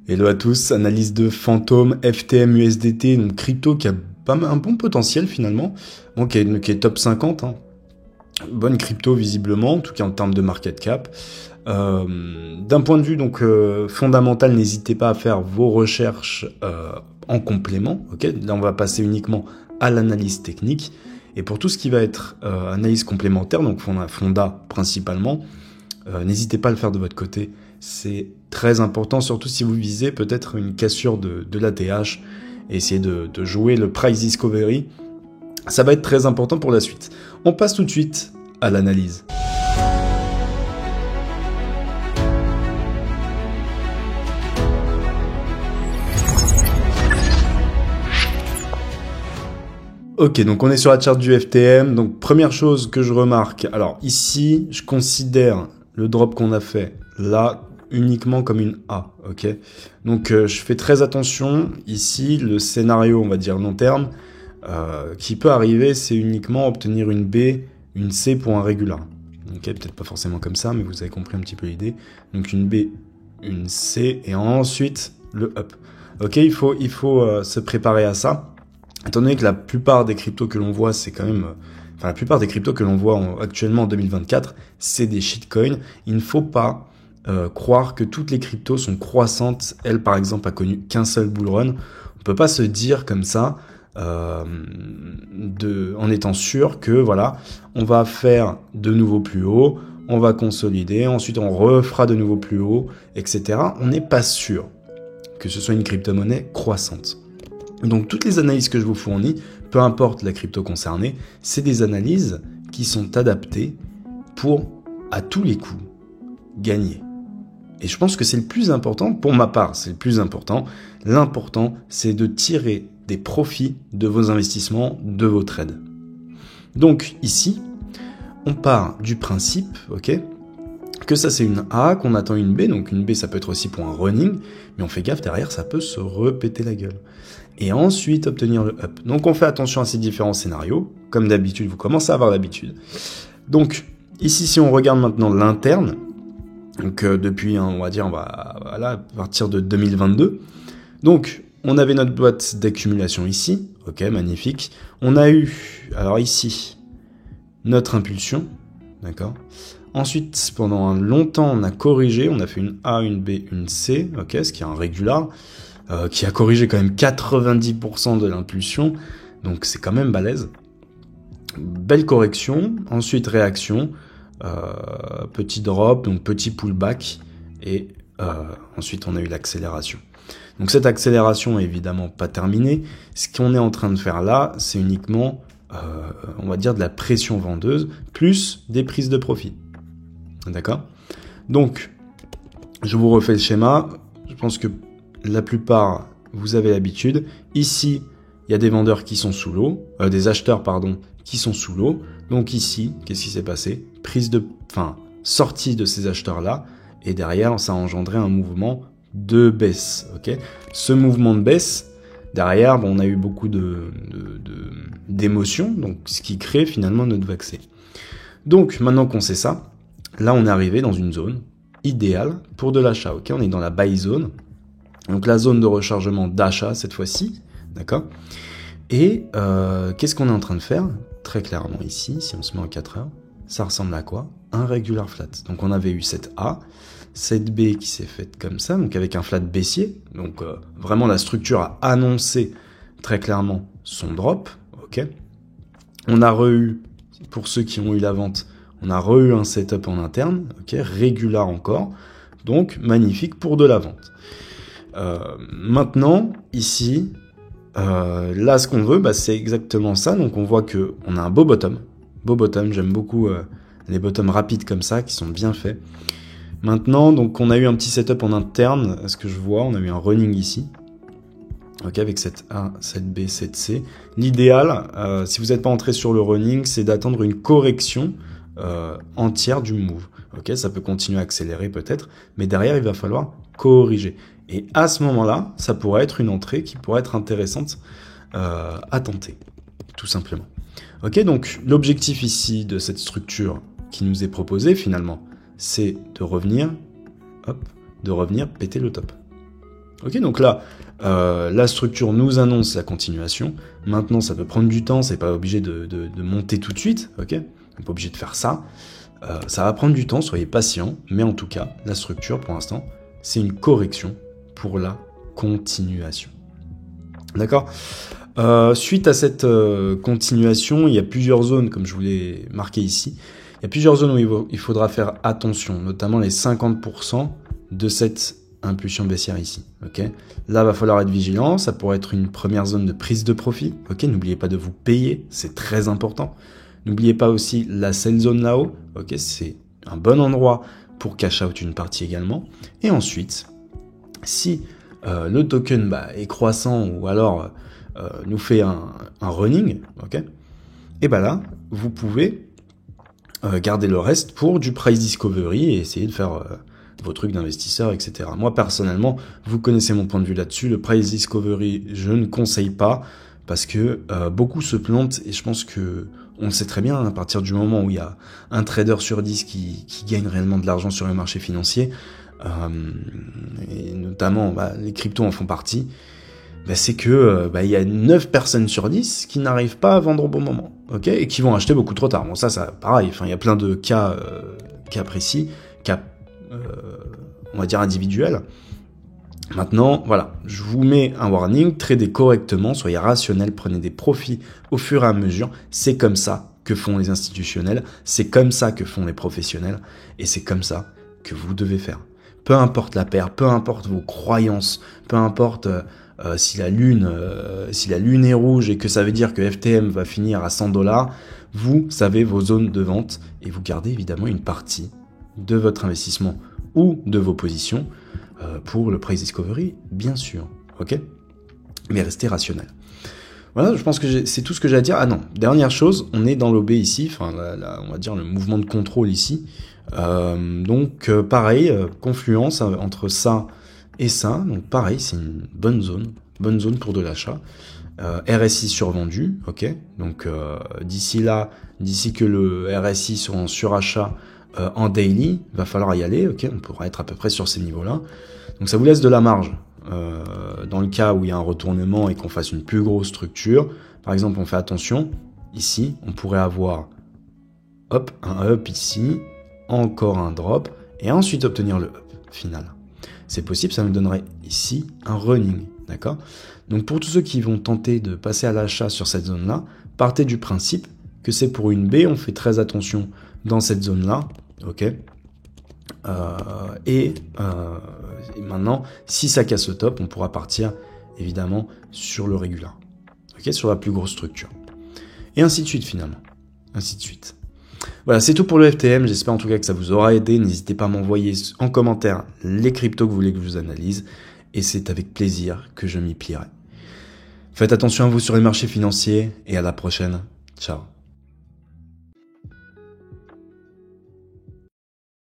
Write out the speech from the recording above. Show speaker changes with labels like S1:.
S1: Hello à tous, analyse de Phantom, FTM, USDT, donc crypto qui a pas mal, un bon potentiel finalement, bon, qui est top 50, hein. Bonne crypto visiblement, en tout cas en termes de market cap. D'un point de vue donc fondamental, n'hésitez pas à faire vos recherches en complément. Ok, là on va passer uniquement à l'analyse technique. Et pour tout ce qui va être analyse complémentaire, donc fonda principalement, n'hésitez pas à le faire de votre côté. C'est très important, surtout si vous visez peut-être une cassure de l'ATH et essayer de jouer le price discovery. Ça va être très important pour la suite. On passe tout de suite à l'analyse. Ok, donc on est sur la charte du FTM. Donc première chose que je remarque, alors ici, je considère le drop qu'on a fait là uniquement comme une A, ok. Donc je fais très attention. Ici, le scénario, on va dire long terme, qui peut arriver, c'est uniquement obtenir une B, une C pour un régular. Ok, peut-être pas forcément comme ça, mais vous avez compris un petit peu l'idée. Donc une B, une C, et ensuite le up. Ok, il faut se préparer à ça. Étant donné que la plupart des cryptos que l'on voit, c'est quand même... Enfin, la plupart des cryptos que l'on voit actuellement en 2024, c'est des shitcoins. Il ne faut pas croire que toutes les cryptos sont croissantes. Elle, par exemple, a connu qu'un seul bull run. On peut pas se dire comme ça, en étant sûr que, voilà, on va faire de nouveau plus haut, on va consolider, ensuite on refera de nouveau plus haut, etc. On n'est pas sûr que ce soit une crypto-monnaie croissante. Donc toutes les analyses que je vous fournis, peu importe la crypto concernée, c'est des analyses qui sont adaptées pour, à tous les coups, gagner. Et je pense que c'est le plus important, pour ma part, c'est le plus important. L'important, c'est de tirer des profits de vos investissements, de vos trades. Donc ici, on part du principe, ok, que ça c'est une A, qu'on attend une B, donc une B ça peut être aussi pour un running, mais on fait gaffe, derrière ça peut se repéter la gueule. Et ensuite obtenir le up. Donc on fait attention à ces différents scénarios, comme d'habitude, vous commencez à avoir l'habitude. Donc ici si on regarde maintenant l'interne, donc depuis, on va dire, voilà, à partir de 2022, donc on avait notre boîte d'accumulation ici, ok, magnifique. On a eu, alors ici, notre impulsion, d'accord. Ensuite, pendant un longtemps, on a corrigé, on a fait une A, une B, une C, ok, ce qui est un régular, qui a corrigé quand même 90% de l'impulsion, donc c'est quand même balèze. Belle correction, ensuite réaction, petit drop, donc petit pullback, et ensuite on a eu l'accélération. Donc cette accélération est évidemment pas terminée, ce qu'on est en train de faire là, c'est uniquement, on va dire, de la pression vendeuse, plus des prises de profit. D'accord ? Donc, je vous refais le schéma. Je pense que la plupart, vous avez l'habitude. Ici, il y a des vendeurs qui sont sous l'eau, des acheteurs, pardon, qui sont sous l'eau. Donc ici, qu'est-ce qui s'est passé ? Sortie de ces acheteurs-là, et derrière, ça a engendré un mouvement de baisse. Ok ? Ce mouvement de baisse, derrière, on a eu beaucoup d'émotions, donc ce qui crée finalement notre VAXC. Donc, maintenant qu'on sait ça, là, on est arrivé dans une zone idéale pour de l'achat. Ok, on est dans la buy zone. Donc, la zone de rechargement d'achat cette fois-ci. D'accord ? Et qu'est-ce qu'on est en train de faire ? Très clairement ici, si on se met en 4 heures, ça ressemble à quoi ? Un regular flat. Donc, on avait eu cette A, cette B qui s'est faite comme ça, donc avec un flat baissier. Donc, vraiment, la structure a annoncé très clairement son drop. Ok ? On a re-eu, pour ceux qui ont eu la vente, on a re-eu un setup en interne, ok, régular encore, donc magnifique pour de la vente. Maintenant, ici, là, ce qu'on veut, c'est exactement ça. Donc, on voit que on a un beau bottom. J'aime beaucoup les bottoms rapides comme ça, qui sont bien faits. Maintenant, donc, on a eu un petit setup en interne. Ce que je vois, on a eu un running ici. Ok, avec cette A, cette B, cette C. L'idéal, si vous n'êtes pas entré sur le running, c'est d'attendre une correction entière du move. Ok, ça peut continuer à accélérer peut-être, mais derrière, il va falloir corriger. Et à ce moment-là, ça pourrait être une entrée qui pourrait être intéressante à tenter, tout simplement. Ok, donc l'objectif ici de cette structure qui nous est proposée finalement, c'est de revenir péter le top. Ok, donc là, la structure nous annonce la continuation. Maintenant, ça peut prendre du temps, c'est pas obligé de monter tout de suite, ok? On n'est pas obligé de faire ça. Ça va prendre du temps, soyez patient, mais en tout cas, la structure, pour l'instant, c'est une correction pour la continuation. D'accord? Suite à cette continuation, il y a plusieurs zones, comme je vous l'ai marqué ici. Il y a plusieurs zones où il faudra faire attention, notamment les 50% de cette impulsion baissière ici. Okay, là, va falloir être vigilant. Ça pourrait être une première zone de prise de profit. Okay, n'oubliez pas de vous payer, c'est très important. N'oubliez pas aussi la sell zone là-haut. Okay, c'est un bon endroit pour cash out une partie également. Et ensuite, si le token est croissant ou alors nous fait un running, ok, et là, vous pouvez garder le reste pour du price discovery et essayer de faire vos trucs d'investisseurs, etc. Moi, personnellement, vous connaissez mon point de vue là-dessus. Le price discovery, je ne conseille pas parce que beaucoup se plantent et je pense que on le sait très bien, à partir du moment où il y a un trader sur 10 qui gagne réellement de l'argent sur les marchés financiers, et notamment les cryptos en font partie, c'est que il y a 9 personnes sur 10 qui n'arrivent pas à vendre au bon moment, ok, et qui vont acheter beaucoup trop tard. Bon, ça pareil, il y a plein de cas précis, cas on va dire individuels. Maintenant, voilà, je vous mets un warning, tradez correctement, soyez rationnel, prenez des profits au fur et à mesure. C'est comme ça que font les institutionnels, c'est comme ça que font les professionnels, et c'est comme ça que vous devez faire. Peu importe la paire, peu importe vos croyances, peu importe si la lune est rouge et que ça veut dire que FTM va finir à $100, vous savez vos zones de vente et vous gardez évidemment une partie de votre investissement ou de vos positions pour le price discovery, bien sûr, ok? Mais restez rationnel. Voilà, je pense que c'est tout ce que j'ai à dire. Ah non, dernière chose, on est dans l'OB ici, enfin on va dire le mouvement de contrôle ici. Donc pareil, confluence entre ça et ça. Donc pareil, c'est une bonne zone pour de l'achat. RSI survendu, ok. Donc d'ici que le RSI soit en surachat en daily, va falloir y aller, ok. On pourra être à peu près sur ces niveaux-là. Donc ça vous laisse de la marge dans le cas où il y a un retournement et qu'on fasse une plus grosse structure. Par exemple, on fait attention. Ici, on pourrait avoir un up ici, encore un drop, et ensuite obtenir le up final. C'est possible, ça nous donnerait ici un running, d'accord? Donc pour tous ceux qui vont tenter de passer à l'achat sur cette zone-là, partez du principe que c'est pour une B, on fait très attention dans cette zone-là, ok? Et maintenant, si ça casse le top, on pourra partir évidemment sur le régulier, ok, sur la plus grosse structure. Et ainsi de suite finalement, ainsi de suite. Voilà, c'est tout pour le FTM. J'espère en tout cas que ça vous aura aidé. N'hésitez pas à m'envoyer en commentaire les cryptos que vous voulez que je vous analyse. Et c'est avec plaisir que je m'y plierai. Faites attention à vous sur les marchés financiers et à la prochaine. Ciao.